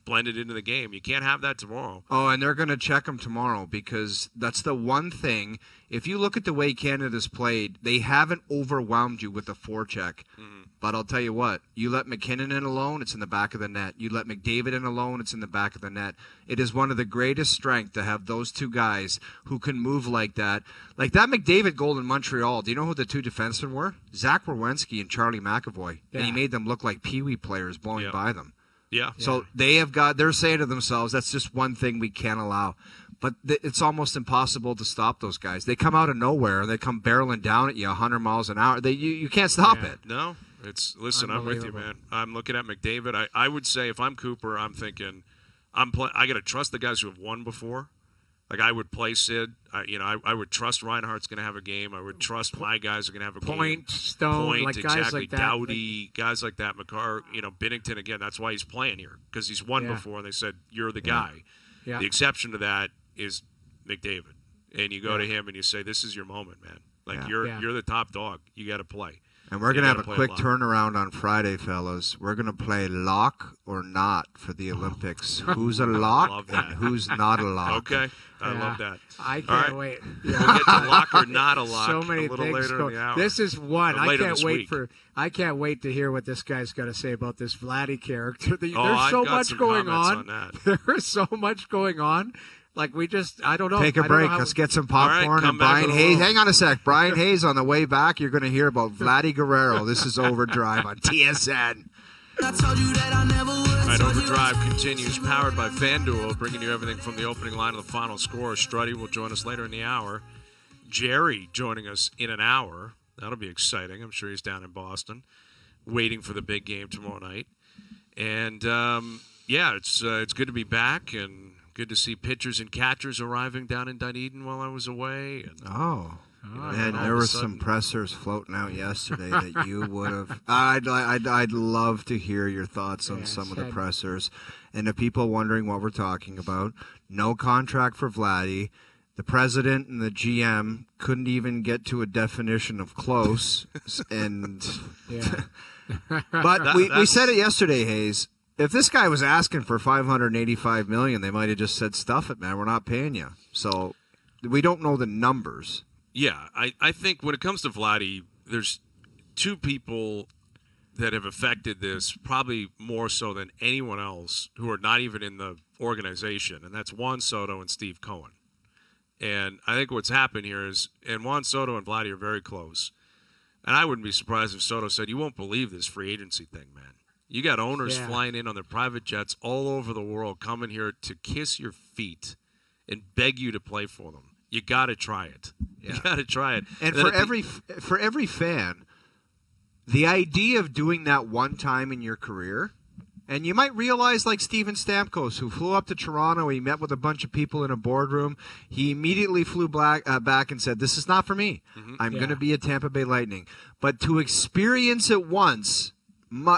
[SPEAKER 1] blended into the game. You can't have that tomorrow.
[SPEAKER 2] Oh, and they're going to check him tomorrow because that's the one thing. If you look at the way Canada's played, they haven't overwhelmed you with a forecheck. Mm-hmm. But I'll tell you what, you let McKinnon in alone, it's in the back of the net. You let McDavid in alone, it's in the back of the net. It is one of the greatest strengths to have those two guys who can move like that. Like that McDavid goal in Montreal, do you know who the two defensemen were? Zach Werenski and Charlie McAvoy. Yeah. And he made them look like peewee players blowing by them.
[SPEAKER 1] Yeah.
[SPEAKER 2] So they're saying to themselves, that's just one thing we can't allow. But it's almost impossible to stop those guys. They come out of nowhere and they come barreling down at you 100 miles an hour. You can't stop it.
[SPEAKER 1] No. Listen, I'm with you, man. I'm looking at McDavid. I would say if I'm Cooper, I'm thinking I got to trust the guys who have won before. Like I would play Sid. I would trust Reinhardt's going to have a game. I would trust my guys are going to have a game.
[SPEAKER 3] Stone, like
[SPEAKER 1] exactly.
[SPEAKER 3] Guys like that.
[SPEAKER 1] Doughty, guys like that. McCarr, Binnington again. That's why he's playing here because he's won before, and they said you're the guy. Yeah. The exception to that is McDavid, and you go to him and you say, "This is your moment, man. Like you're the top dog. You got to play."
[SPEAKER 2] And we're going to have a quick turnaround on Friday, fellas. We're going to play lock or not for the Olympics. Who's a lock and who's not a lock.
[SPEAKER 1] Okay. I love that.
[SPEAKER 3] I can't wait.
[SPEAKER 1] Yeah. We'll get to lock or not a lock
[SPEAKER 3] so many
[SPEAKER 1] a little
[SPEAKER 3] things
[SPEAKER 1] later in the hour.
[SPEAKER 3] This is one. I can't wait to hear what this guy's got to say about this Vladdy character. There's so much going on. There is so much going on. Like I don't know.
[SPEAKER 2] Take a break. Let's get some popcorn and Bryan Hayes. Hang on a sec. Bryan Hayes on the way back. You're going to hear about Vladdy Guerrero. This is OverDrive on TSN.
[SPEAKER 1] All right, OverDrive continues, powered by FanDuel, bringing you everything from the opening line to the final score. Struddy will join us later in the hour. Jerry joining us in an hour. That'll be exciting. I'm sure he's down in Boston, waiting for the big game tomorrow night. And it's good to be back and good to see pitchers and catchers arriving down in Dunedin while I was away.
[SPEAKER 2] And there were some pressers floating out yesterday that you would have. I'd love to hear your thoughts on some of the pressers. And the people wondering what we're talking about, no contract for Vladdy. The president and the GM couldn't even get to a definition of close. But we said it yesterday, Hayes. If this guy was asking for $585 million, they might have just said, stuff it, man. We're not paying you. So we don't know the numbers.
[SPEAKER 1] Yeah, I think when it comes to Vladdy, there's two people that have affected this probably more so than anyone else who are not even in the organization, and that's Juan Soto and Steve Cohen. And I think what's happened here is, and Juan Soto and Vladdy are very close, and I wouldn't be surprised if Soto said, "You won't believe this free agency thing, man. You got owners flying in on their private jets all over the world coming here to kiss your feet and beg you to play for them. You got to try it. Yeah. You got to try it."
[SPEAKER 2] And for every fan, the idea of doing that one time in your career, and you might realize like Steven Stamkos, who flew up to Toronto, he met with a bunch of people in a boardroom. He immediately flew back and said, "This is not for me. I'm going to be a Tampa Bay Lightning." But to experience it once,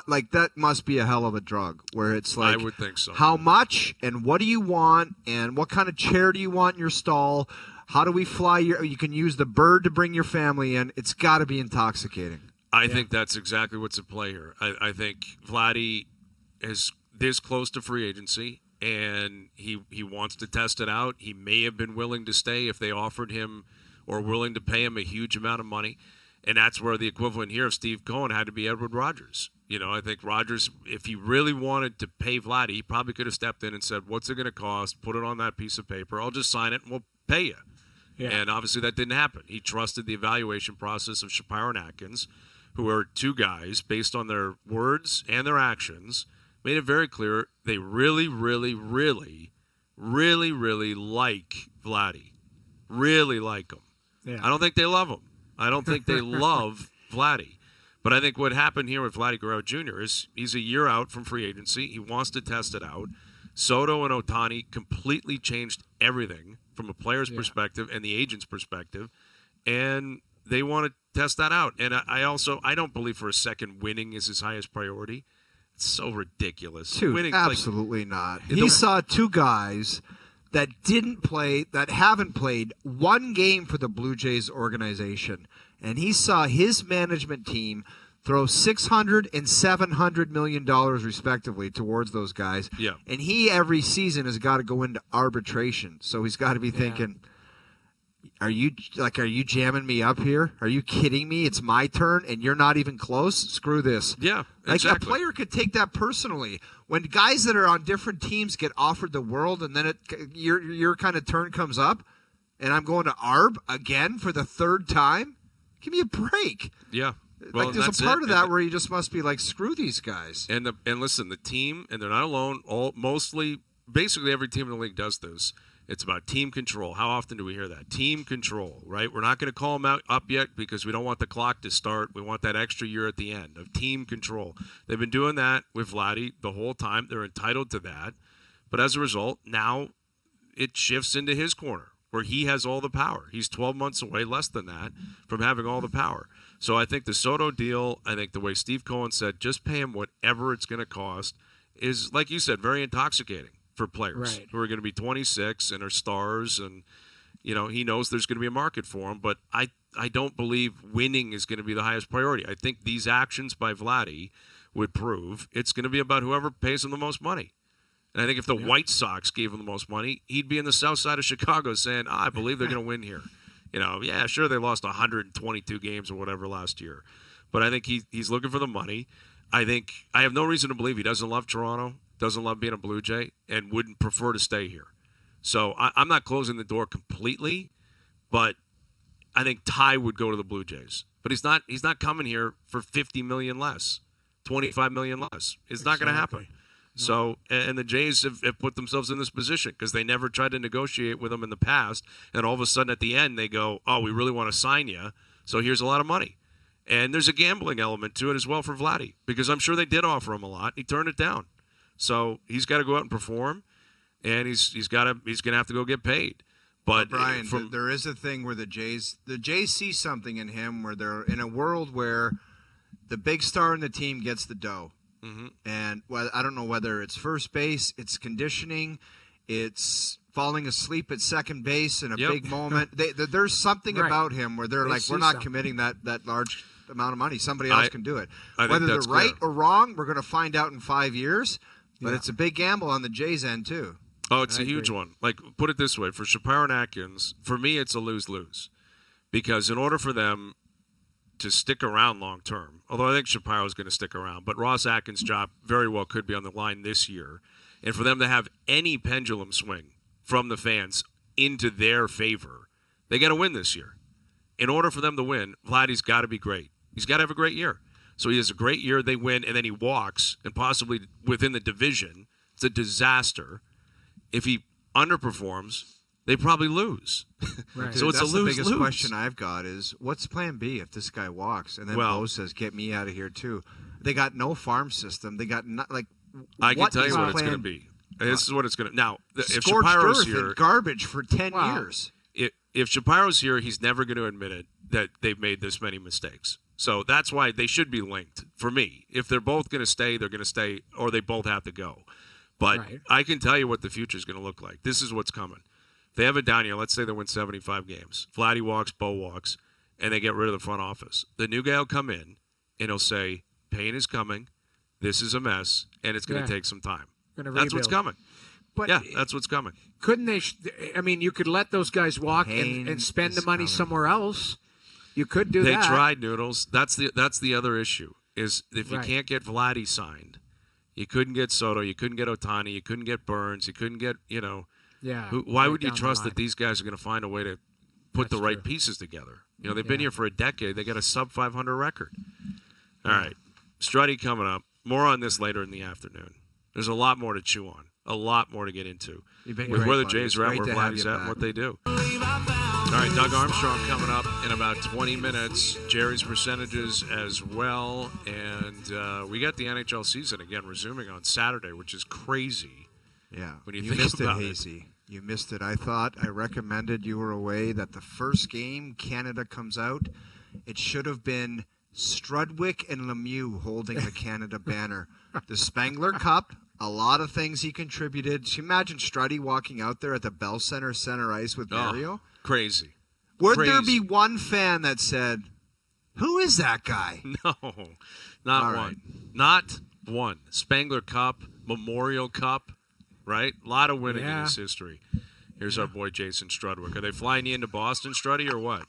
[SPEAKER 2] like that must be a hell of a drug, where it's like,
[SPEAKER 1] I would think so.
[SPEAKER 2] How much and what do you want and what kind of chair do you want in your stall? How do we fly you can use the bird to bring your family in. It's got to be intoxicating.
[SPEAKER 1] I think that's exactly what's at play here. I think Vladdy is this close to free agency, and he wants to test it out. He may have been willing to stay if they offered him or willing to pay him a huge amount of money. And that's where the equivalent here of Steve Cohen had to be Edward Rogers. I think Rogers, if he really wanted to pay Vladdy, he probably could have stepped in and said, "What's it going to cost? Put it on that piece of paper. I'll just sign it and we'll pay you." Yeah. And obviously that didn't happen. He trusted the evaluation process of Shapiro and Atkins, who are two guys, based on their words and their actions, made it very clear they really, really, really, really, really like Vladdy. Really like him. Yeah. I don't think they love him. I don't think they love Vladdy. But I think what happened here with Vladdy Guerrero Jr. is he's a year out from free agency. He wants to test it out. Soto and Ohtani completely changed everything from a player's perspective and the agent's perspective, and they want to test that out. And I don't believe for a second winning is his highest priority. It's so ridiculous.
[SPEAKER 2] Dude, winning, absolutely not. He saw two guys that haven't played one game for the Blue Jays organization, and he saw his management team throw $600 and $700 million respectively towards those guys.
[SPEAKER 1] Yeah.
[SPEAKER 2] And he every season has got to go into arbitration. So he's got to be thinking, Are you jamming me up here? Are you kidding me? It's my turn and you're not even close? Screw this.
[SPEAKER 1] Yeah,
[SPEAKER 2] like
[SPEAKER 1] exactly.
[SPEAKER 2] A player could take that personally. When guys that are on different teams get offered the world and then your kind of turn comes up and I'm going to ARB again for the third time, give me a break.
[SPEAKER 1] Yeah. Well,
[SPEAKER 2] like there's a part of that where you just must be like, screw these guys.
[SPEAKER 1] And listen, the team, and they're not alone. Basically every team in the league does this. It's about team control. How often do we hear that? Team control, right? We're not going to call them up yet because we don't want the clock to start. We want that extra year at the end of team control. They've been doing that with Vladdy the whole time. They're entitled to that. But as a result, now it shifts into his corner where he has all the power. He's 12 months away, less than that, from having all the power. So I think the Soto deal, I think the way Steve Cohen said, just pay him whatever it's going to cost, is, like you said, very intoxicating for players who are going to be 26 and are stars. And, he knows there's going to be a market for them. But I don't believe winning is going to be the highest priority. I think these actions by Vladdy would prove it's going to be about whoever pays him the most money. And I think if the White Sox gave him the most money, he'd be in the south side of Chicago saying, I believe they're going to win here. Yeah, sure, they lost 122 games or whatever last year. But I think he's looking for the money. I have no reason to believe he doesn't love Toronto, doesn't love being a Blue Jay, and wouldn't prefer to stay here. So I'm not closing the door completely, but I think Ty would go to the Blue Jays. But he's not coming here for $50 million less, $25 million less. It's not going to happen. No. So, and the Jays have put themselves in this position because they never tried to negotiate with them in the past. And all of a sudden at the end, they go, oh, we really want to sign you. So here's a lot of money. And there's a gambling element to it as well for Vladdy because I'm sure they did offer him a lot. He turned it down. So he's got to go out and perform, and he's going to have to go get paid. But
[SPEAKER 2] Brian, there is a thing where the Jays see something in him where they're in a world where the big star in the team gets the dough. Mm-hmm. And I don't know whether it's first base, it's conditioning, it's falling asleep at second base in a big moment. There's something about him where they're like, we're not committing that large amount of money. Somebody else can do it. Whether they're right or wrong, we're going to find out in 5 years. But it's a big gamble on the Jays' end, too.
[SPEAKER 1] Oh, it's a huge one. Like, put it this way. For Shapiro and Atkins, for me, it's a lose-lose. Because in order for them to stick around long term, although I think Shapiro is going to stick around, but Ross Atkins' job very well could be on the line this year. And for them to have any pendulum swing from the fans into their favor, they got to win this year. In order for them to win, Vladdy's got to be great. He's got to have a great year. So he has a great year, they win, and then he walks, and possibly within the division, it's a disaster. If he underperforms, they probably lose.
[SPEAKER 2] Right.
[SPEAKER 1] So it's a lose-lose.
[SPEAKER 2] The biggest question I've got is, what's plan B if this guy walks? And then Bo says, get me out of here, too. They got no farm system. They got
[SPEAKER 1] I can tell you what it's going to be. This is what it's going to. Now, if
[SPEAKER 2] Scorched
[SPEAKER 1] Shapiro's
[SPEAKER 2] earth
[SPEAKER 1] here,
[SPEAKER 2] and garbage for 10 years.
[SPEAKER 1] If Shapiro's here, he's never going to admit it that they've made this many mistakes. So that's why they should be linked for me. If they're both going to stay, they're going to stay, or they both have to go. But I can tell you what the future is going to look like. This is what's coming. If they have it down here, let's say they win 75 games. Vladdy walks, Bo walks, and they get rid of the front office. The new guy will come in, and he'll say, pain is coming, this is a mess, and it's going to take some time. That's what's coming. But that's what's coming.
[SPEAKER 3] Couldn't they? You could let those guys walk and spend the money somewhere else. You could do that.
[SPEAKER 1] They tried, Noodles. That's the other issue, is if you can't get Vladdy signed, you couldn't get Soto, you couldn't get Ohtani, you couldn't get Burns, you couldn't get, why would you trust that these guys are going to find a way to put the right pieces together? They've been here for a decade. They got a sub 500 record. All right. Struddy coming up. More on this later in the afternoon. There's a lot more to chew on. A lot more to get into with where the Jays are at, where Vladdy's at, and what they do. All right, Doug Armstrong coming up in about 20 minutes. Jerry's percentages as well. And we got the NHL season again resuming on Saturday, which is crazy.
[SPEAKER 2] Yeah.
[SPEAKER 1] When you
[SPEAKER 2] think
[SPEAKER 1] missed
[SPEAKER 2] about it, Hazy. You missed it. I recommended you were away that the first game Canada comes out, it should have been Strudwick and Lemieux holding the Canada banner. The Spengler Cup. A lot of things he contributed. Can you imagine Struddy walking out there at the Bell Center ice with Mario?
[SPEAKER 1] Crazy.
[SPEAKER 2] Would there be one fan that said, Who is that guy?
[SPEAKER 1] No, not
[SPEAKER 2] All
[SPEAKER 1] one.
[SPEAKER 2] right.
[SPEAKER 1] Not one. Spangler Cup, Memorial Cup, right? A lot of winning in
[SPEAKER 3] Yeah.
[SPEAKER 1] his history. Here's our boy Jason Strudwick. Are they flying you into Boston, Struddy, or what?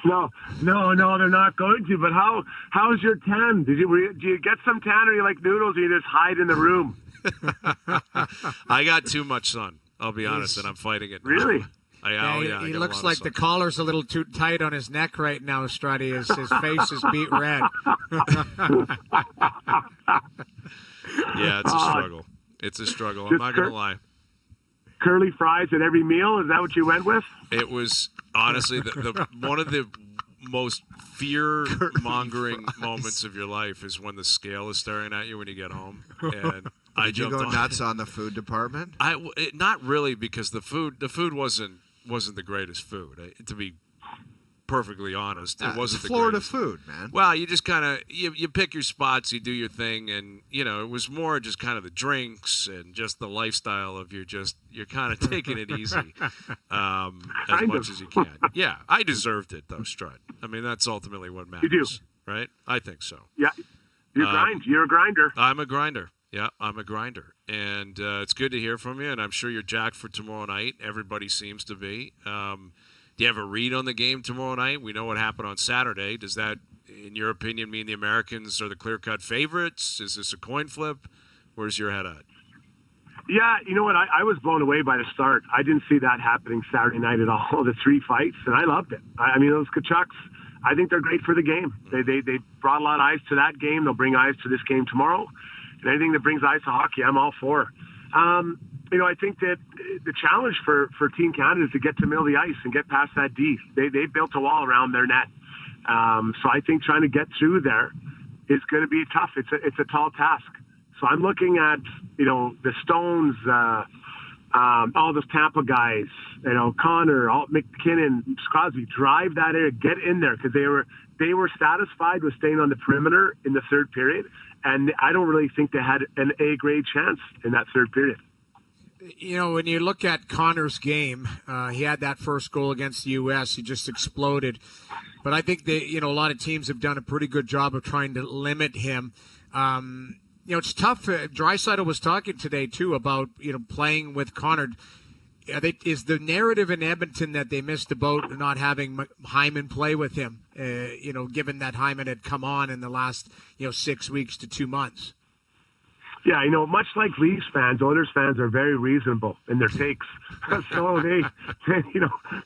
[SPEAKER 4] No, they're not going to. But how's your tan? Do you get some tan, or you like noodles, or you just hide in the room?
[SPEAKER 1] I got too much sun. I'll be honest, and I'm fighting it now.
[SPEAKER 4] Really?
[SPEAKER 1] I
[SPEAKER 3] He
[SPEAKER 1] got a
[SPEAKER 3] looks
[SPEAKER 1] lot of
[SPEAKER 3] like
[SPEAKER 1] sun.
[SPEAKER 3] the collar's a little too tight on his neck right now, Struddy. His face is beat red.
[SPEAKER 1] Yeah, it's a struggle. It's a struggle. I'm not going to lie.
[SPEAKER 4] Curly fries at every meal? Is that what you went with?
[SPEAKER 1] It was honestly the one of the most fear-mongering moments of your life is when the scale is staring at you when you get home. And I
[SPEAKER 2] Did you
[SPEAKER 1] jumped
[SPEAKER 2] go
[SPEAKER 1] on.
[SPEAKER 2] nuts on the food department?
[SPEAKER 1] Not really, because the food wasn't the greatest food. To be perfectly honest, it wasn't the
[SPEAKER 2] Florida
[SPEAKER 1] greatest.
[SPEAKER 2] food, man.
[SPEAKER 1] Well, you just kind of you pick your spots, you do your thing, and it was more just kind of the drinks and just the lifestyle of you're kind of taking it easy as much as you can. Yeah, I deserved it though, Strud. I mean, that's ultimately what matters.
[SPEAKER 4] You do.
[SPEAKER 1] Right? I think so.
[SPEAKER 4] Yeah. You're a grinder.
[SPEAKER 1] I'm a grinder. Yeah, I'm a grinder. And it's good to hear from you, and I'm sure you're jacked for tomorrow night. Everybody seems to be. Do you have a read on the game tomorrow night? We know what happened on Saturday. Does that, in your opinion, mean the Americans are the clear-cut favorites? Is this a coin flip? Where's your head at?
[SPEAKER 4] Yeah, you know what? I was blown away by the start. I didn't see that happening Saturday night at all, the three fights, and I loved it. I mean, those Kachucks, I think they're great for the game. They brought a lot of eyes to that game. They'll bring eyes to this game tomorrow. And anything that brings eyes to hockey, I'm all for. I think that the challenge for Team Canada is to get to middle of the ice and get past that D. They built a wall around their net. So I think trying to get through there is going to be tough. It's a tall task. So I'm looking at, the Stones, all those Tampa guys, Connor, McKinnon, Crosby, drive that area, get in there, because they were satisfied with staying on the perimeter in the third period, and I don't really think they had an A-grade chance in that third period.
[SPEAKER 3] When you look at Connor's game, he had that first goal against the U.S. He just exploded. But I think a lot of teams have done a pretty good job of trying to limit him. It's tough. Draisaitl was talking today, too, about, playing with Connor. Is the narrative in Edmonton that they missed the boat not having Hyman play with him, given that Hyman had come on in the last, 6 weeks to 2 months?
[SPEAKER 4] Yeah, much like Leafs fans, Oilers fans are very reasonable in their takes. So they,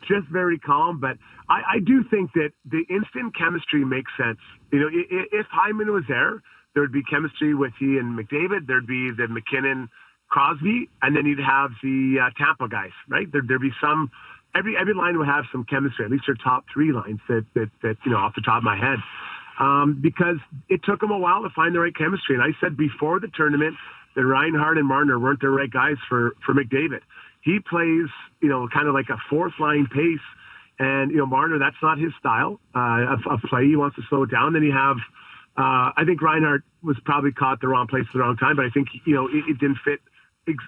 [SPEAKER 4] just very calm. But I do think that the instant chemistry makes sense. If Hyman was there would be chemistry with he and McDavid. There'd be the McKinnon, Crosby, and then you'd have the Tampa guys, right? There'd be some. Every line would have some chemistry. At least their top three lines that off the top of my head. Because it took them a while to find the right chemistry. And I said before the tournament that Reinhart and Marner weren't the right guys for McDavid. He plays, kind of like a fourth line pace. And, Marner, that's not his style of play. He wants to slow it down. Then you have, I think Reinhart was probably caught the wrong place at the wrong time, but I think, it didn't fit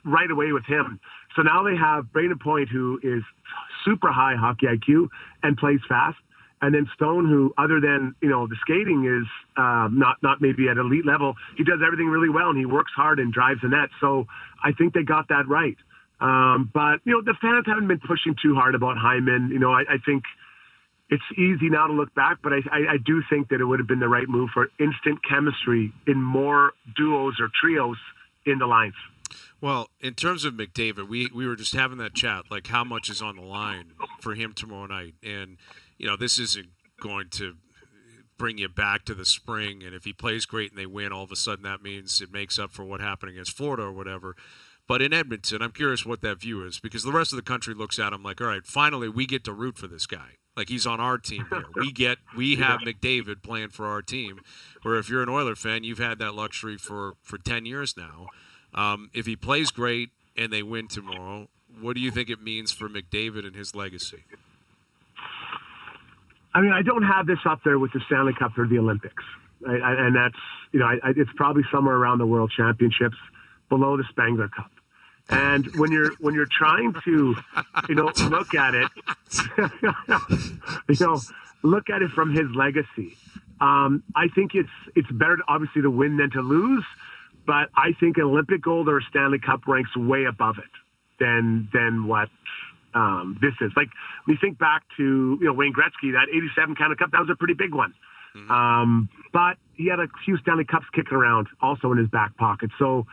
[SPEAKER 4] right away with him. So now they have Brayden Point, who is super high hockey IQ and plays fast. And then Stone, who, other than, the skating is not maybe at elite level, he does everything really well, and he works hard and drives the net. So I think they got that right. But, the fans haven't been pushing too hard about Hyman. I think it's easy now to look back, but I do think that it would have been the right move for instant chemistry in more duos or trios in the lines.
[SPEAKER 1] Well, in terms of McDavid, we were just having that chat, like how much is on the line for him tomorrow night. And, this isn't going to bring you back to the spring. And if he plays great and they win, all of a sudden that means it makes up for what happened against Florida or whatever. But in Edmonton, I'm curious what that view is, because the rest of the country looks at him like, all right, finally we get to root for this guy. Like, he's on our team here. We have McDavid playing for our team. Where if you're an Oiler fan, you've had that luxury for 10 years now. If he plays great and they win tomorrow, what do you think it means for McDavid and his legacy?
[SPEAKER 4] I mean, I don't have this up there with the Stanley Cup or the Olympics. And that's, it's probably somewhere around the World Championships below the Spangler Cup. And when you're trying to, look at it, look at it from his legacy. I think it's better, obviously, to win than to lose. But I think an Olympic gold or a Stanley Cup ranks way above it than what this is. Like, when you think back to Wayne Gretzky, that '87 Canada Cup, that was a pretty big one. But he had a few Stanley Cups kicking around also in his back pocket. So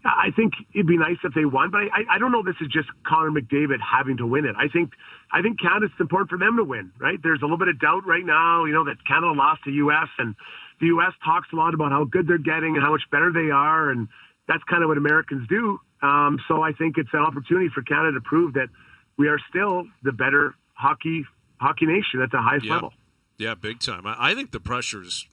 [SPEAKER 4] I think it'd be nice if they won. But I don't know if this is just Connor McDavid having to win it. I think Canada's important for them to win, right? There's a little bit of doubt right now, that Canada lost to U.S. and the U.S. talks a lot about how good they're getting and how much better they are, and that's kind of what Americans do. So I think it's an opportunity for Canada to prove that we are still the better hockey nation at the highest level.
[SPEAKER 1] Yeah, big time. I think the pressure's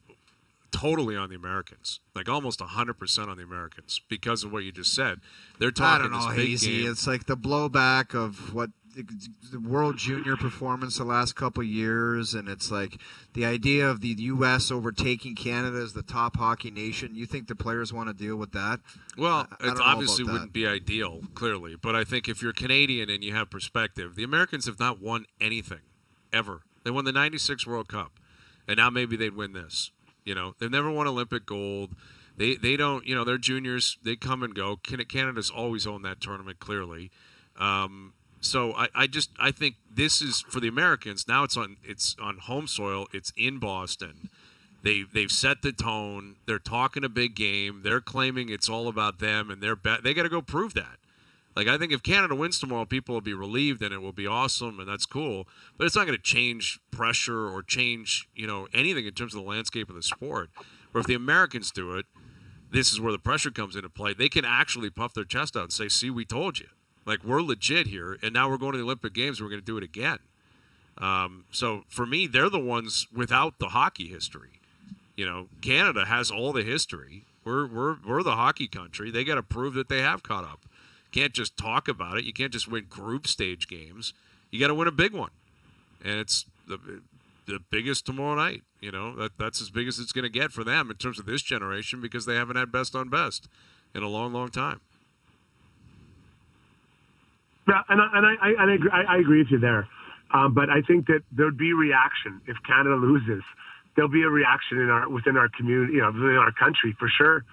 [SPEAKER 1] totally on the Americans, like almost 100% on the Americans because of what you just said. They're talking
[SPEAKER 2] I don't know,
[SPEAKER 1] this big
[SPEAKER 2] Hazy.
[SPEAKER 1] game.
[SPEAKER 2] It's like the blowback of what the World Junior performance the last couple of years, and it's like the idea of the U.S. overtaking Canada as the top hockey nation. You think the players want to deal with that?
[SPEAKER 1] Well,
[SPEAKER 2] I
[SPEAKER 1] it
[SPEAKER 2] don't know
[SPEAKER 1] obviously
[SPEAKER 2] about that.
[SPEAKER 1] wouldn't be ideal, clearly. But I think if you're Canadian and you have perspective, the Americans have not won anything, ever. They won the 96 World Cup, and now maybe they'd win this. They've never won Olympic gold. They don't, they're juniors. They come and go. Canada's always owned that tournament, clearly. So I think this is for the Americans. Now it's on home soil. It's in Boston. They've set the tone. They're talking a big game. They're claiming it's all about them, and they got to go prove that. Like, I think if Canada wins tomorrow, people will be relieved, and it will be awesome, and that's cool. But it's not going to change pressure or change anything in terms of the landscape of the sport. Or if the Americans do it, this is where the pressure comes into play. They can actually puff their chest out and say, "See, we told you." Like, we're legit here, and now we're going to the Olympic Games. We're going to do it again. So for me, they're the ones without the hockey history. Canada has all the history. We're the hockey country. They got to prove that they have caught up. Can't just talk about it. You can't just win group stage games. You got to win a big one, and it's the biggest tomorrow night. That's as big as it's going to get for them in terms of this generation because they haven't had best on best in a long, long time.
[SPEAKER 4] Yeah, and I agree with you there. But I think that there'd be reaction if Canada loses. There'll be a reaction within our community, within our country for sure.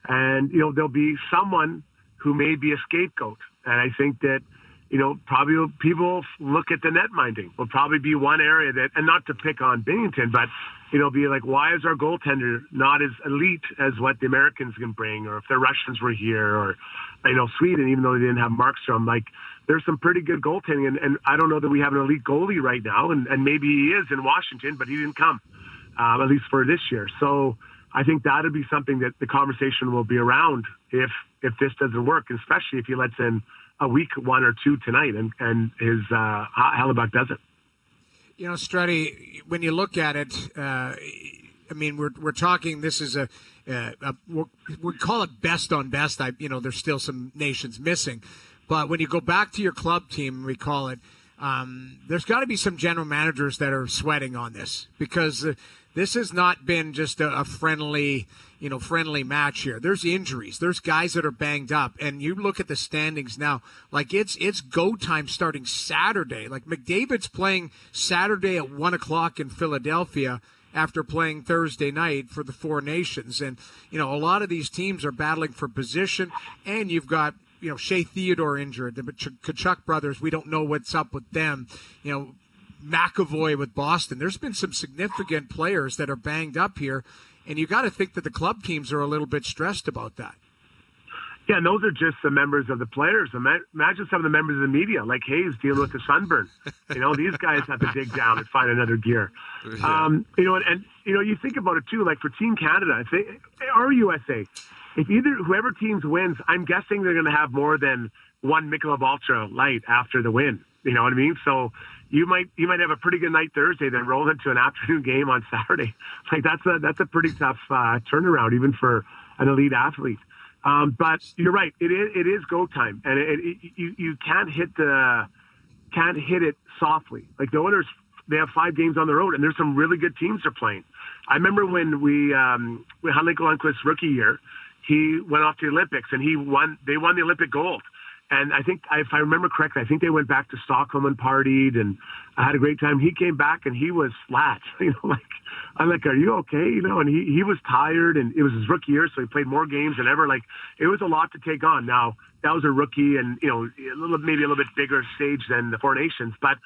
[SPEAKER 4] And there'll be someone who may be a scapegoat. And I think that probably people look at the net minding will probably be one area that, and not to pick on Bennington, but be like, why is our goaltender not as elite as what the Americans can bring, or if the Russians were here, or Sweden, even though they didn't have Markstrom. Like, there's some pretty good goaltending, and I don't know that we have an elite goalie right now, and maybe he is in Washington, but he didn't come, at least for this year. So I think that'd be something that the conversation will be around if this doesn't work, especially if he lets in a week 1 or 2 tonight, and his Hellebuck doesn't.
[SPEAKER 3] Struddy, when you look at it, we're talking. This is we call it best on best. There's still some nations missing, but when you go back to your club team, we call it. There's got to be some general managers that are sweating on this because this has not been just a friendly match here. There's injuries. There's guys that are banged up. And you look at the standings now, like it's go time starting Saturday. Like, McDavid's playing Saturday at 1:00 in Philadelphia after playing Thursday night for the Four Nations. And, a lot of these teams are battling for position, and you've got, Shea Theodore injured, the Kachuk brothers, we don't know what's up with them. McAvoy with Boston. There's been some significant players that are banged up here, and you got to think that the club teams are a little bit stressed about that.
[SPEAKER 4] Yeah, and those are just the members of the players. Imagine some of the members of the media, like Hayes, dealing with the sunburn. These guys have to dig down and find another gear.
[SPEAKER 1] Yeah.
[SPEAKER 4] You think about it too. Like for Team Canada, or USA, if whoever teams wins, I'm guessing they're going to have more than one Michelob Ultra Light after the win. You know what I mean? So you might have a pretty good night Thursday, then roll into an afternoon game on Saturday. Like that's a pretty tough turnaround, even for an elite athlete. But you're right. It is go time, and you can't hit it softly. Like the Oilers, they have 5 games on the road, and there's some really good teams they're playing. I remember when we had Nico Lundqvist's rookie year, he went off to the Olympics, and they won the Olympic gold. And I think, if I remember correctly, I think they went back to Stockholm and partied, and I had a great time. He came back and he was flat. I'm like, are you okay? And he was tired, and it was his rookie year, so he played more games than ever. Like, it was a lot to take on. Now, that was a rookie, and maybe a little bit bigger stage than the Four Nations, but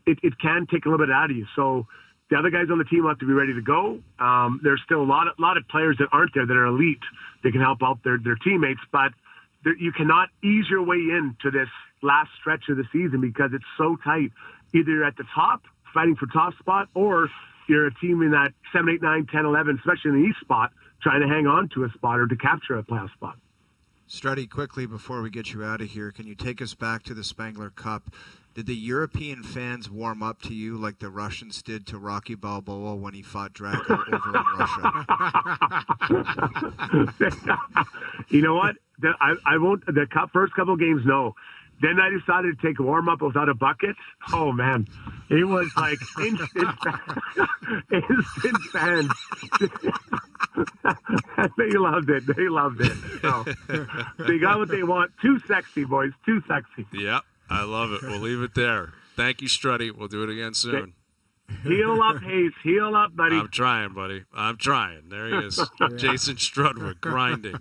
[SPEAKER 4] it can take a little bit out of you. So the other guys on the team have to be ready to go. There's still a lot of players that aren't there that are elite. They can help out their teammates, but you cannot ease your way into this last stretch of the season because it's so tight. Either you're at the top, fighting for top spot, or you're a team in that 7, 8, 9, 10, 11, especially in the East spot, trying to hang on to a spot or to capture a playoff spot.
[SPEAKER 2] Struddy, quickly before we get you out of here, can you take us back to the Spengler Cup? Did the European fans warm up to you like the Russians did to Rocky Balboa when he fought Drago over in Russia?
[SPEAKER 4] You know what? I won't. The first couple of games, no. Then I decided to take a warm up without a bucket. Oh man, it was like instant fans. They loved it. So, they got what they want. Too sexy, boys. Too sexy.
[SPEAKER 1] Yep. I love it. We'll leave it there. Thank you, Struddy. We'll do it again soon.
[SPEAKER 4] Heal up, Hayes. Heal up, buddy.
[SPEAKER 1] I'm trying, buddy. I'm trying. There he is. Jason Strudwick grinding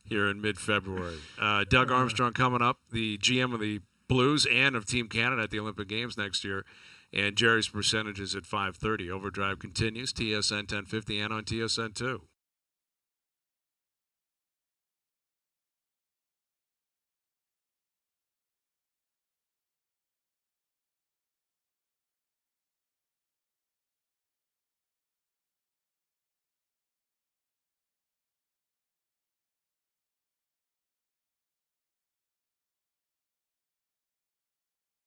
[SPEAKER 1] here in mid-February. Doug Armstrong coming up, the GM of the Blues and of Team Canada at the Olympic Games next year. And Jerry's percentages at 5:30. Overdrive continues. TSN 1050 and on TSN 2.